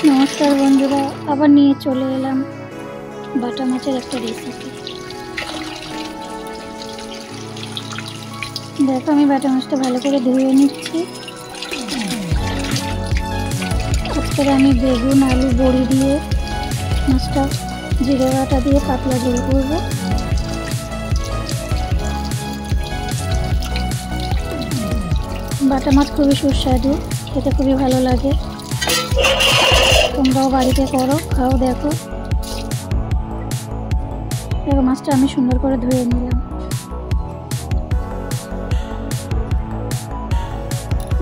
নমস্কার বন্ধুরা, আবার নিয়ে চলে এলাম বাটা মাছের একটা রেসিপি। দেখো, আমি বাটা মাছটা ভালো করে ধুয়ে নিচ্ছি। আজকে আমি বেগুন, আলু, বড়ি দিয়ে মাছটা জিরে বাটা দিয়ে পাতলা ঝোল করব। বাটা মাছ খুবই সুস্বাদু, খেতে খুবই ভালো লাগে। তোমরাও বাড়িতে করো, খাও। দেখো মাছটা আমি সুন্দর করে ধুয়ে নিলাম।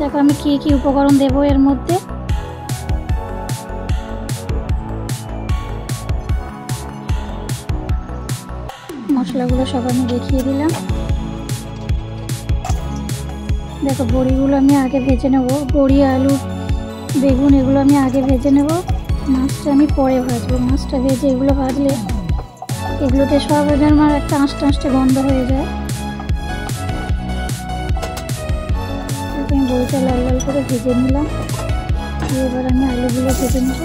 দেখো আমি কি কি উপকরণ দেবো এর মধ্যে। মশলাগুলো সব আমি দেখিয়ে দিলাম। দেখো বড়িগুলো আমি আগে ভেজে নেব। বড়ি, আলু, বেগুন এগুলো আমি আগে ভেজে নেব। মাছটা আমি পরে ভাজবো। মাছটা ভেজে এগুলো ভাজলে এগুলোতে সব আমার একটা আঁশটা আঁশটে গন্ধ হয়ে যায়। আমি বড়িটা লাল লাল করে ভেজে নিলাম। এবার আমি আলুগুলো ভেজে নেব।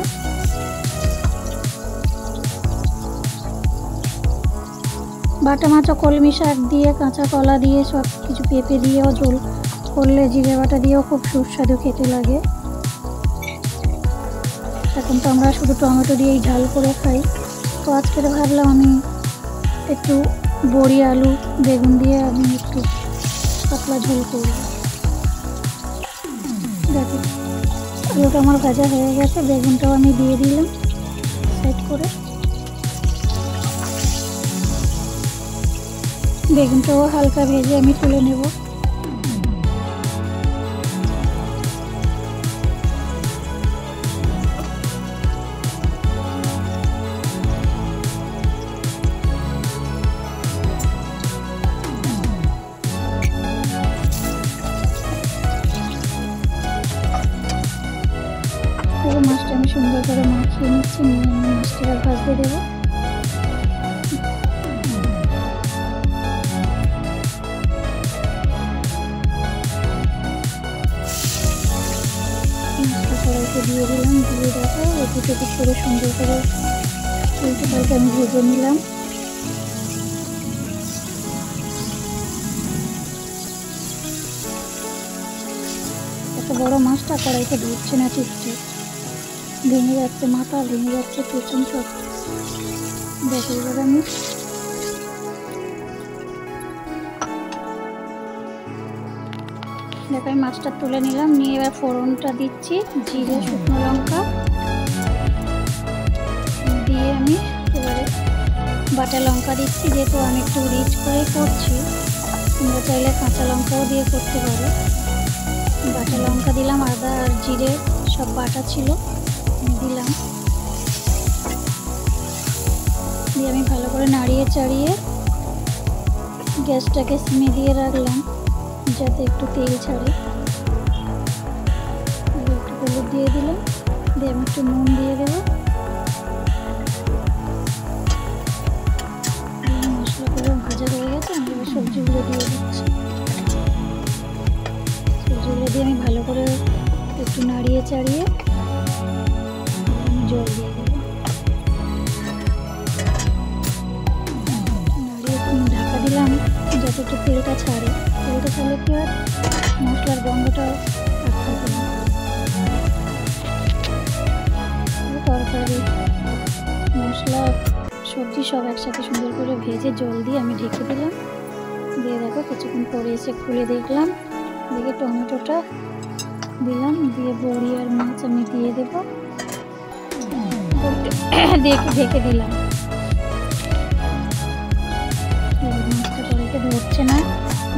বাটা মাছ, কলমি শাক দিয়ে, কাঁচা কলা দিয়ে, সব কিছু পেঁপে দিয়েও ঝোল করলে, জিরে বাটা দিয়েও খুব সুস্বাদু খেতে লাগে। এখন তো আমরা শুধু টমেটো দিয়েই ঝাল করে খাই। তো আজকে ভাবলাম আমি একটু বড়ি, আলু, বেগুন দিয়ে আমি একটু পাতলা ঝোল করব। দেখো আলুটা আমার ভাজা হয়ে গেছে, বেগুনটাও আমি দিয়ে দিলাম সাইড করে। বেগুনটাও হালকা ভেজে আমি তুলে নেব। মাছটা আমি সুন্দর করে মাখিয়ে নিচ্ছি। নিয়ে আমি মাছটা ভাজতে দেবো। কড়াইতে দিয়ে দিলাম। দিয়ে দেখো এদিক ওদিক করে সুন্দর করে উল্টে পাল্টে আমি ভেজে নিলাম। এত বড় মাছটা কড়াইতে ধরছে না ঠিকঠাক, ভেঙে যাচ্ছে, মাথা ভেঙে যাচ্ছে, পেছন সব। দেখো এবার আমি মাছটা তুলে নিলাম। নিয়ে এবার ফোড়নটা দিচ্ছি। জিরে, শুকনো লঙ্কা দিয়ে আমি এবারে বাটা লঙ্কা দিচ্ছি। যেহেতু আমি একটু রিচ করে করছি, তোমরা চাইলে কাঁচা লঙ্কাও দিয়ে করতে পারো। বাটা লঙ্কা দিলাম, আদা আর জিরে সব বাটা ছিল দিলাম। দিয়ে আমি ভালো করে নাড়িয়ে চাড়িয়ে গ্যাসটাকে সিমে দিয়ে রাখলাম যাতে একটু তেল ছাড়ে। একটু হলুদ দিয়ে দিলাম। দিয়ে আমি একটু নুন দিয়ে দেবো। মশলাগুলো ভাজা হয়ে গেছে, আমি এবার সবজিগুলো দিয়ে দিচ্ছি। সবজিগুলো দিয়ে আমি ভালো করে একটু নাড়িয়ে চাড়িয়ে আমি জল দিয়ে দেবো। নাড়িয়ে ঢাকা দিলাম যাতে একটু তেলটা ছাড়ে। তেলটা ছাড়লে কি হয়, মশলার গন্ধটাও থাকতে না। তরকারি, মশলা, সবজি সব একসাথে সুন্দর করে ভেজে জল দিয়ে আমি ঢেকে দিলাম। দিয়ে দেখো কিছুক্ষণ পরে এসে খুলে দেখলাম, দেখে টমেটোটা দিলাম। দিয়ে বড়ি আর মাছ আমি দিয়ে দেবো, ঢেকে দিলাম। মাছটা কড়াইতে ধরছে না,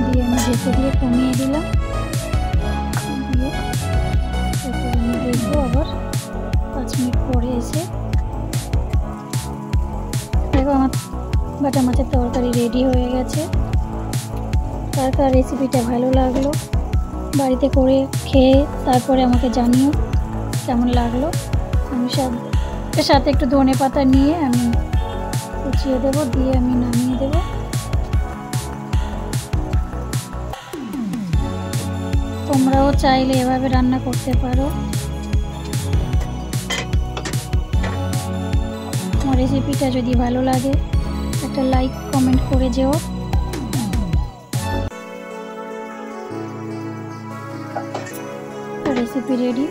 দিয়ে আমি ঢেকে দিয়ে কমিয়ে দিলাম। দিয়ে তারপর আমি দেখবো আবার 5 মিনিট পরে এসে। দেখো আমার বাটা মাছের তরকারি রেডি হয়ে গেছে। কার কার রেসিপিটা ভালো লাগলো বাড়িতে করে খেয়ে তারপরে আমাকে জানিও কেমন লাগলো। আমি সাথে একটু ধনে পাতা নিয়ে আমি কুচিয়ে দেবো, দিয়ে আমি নামিয়ে দেবো। তোমরাও চাইলে এভাবে রান্না করতে পারো। রেসিপিটা যদি ভালো লাগে একটা লাইক কমেন্ট করে যেও। Recipe ready.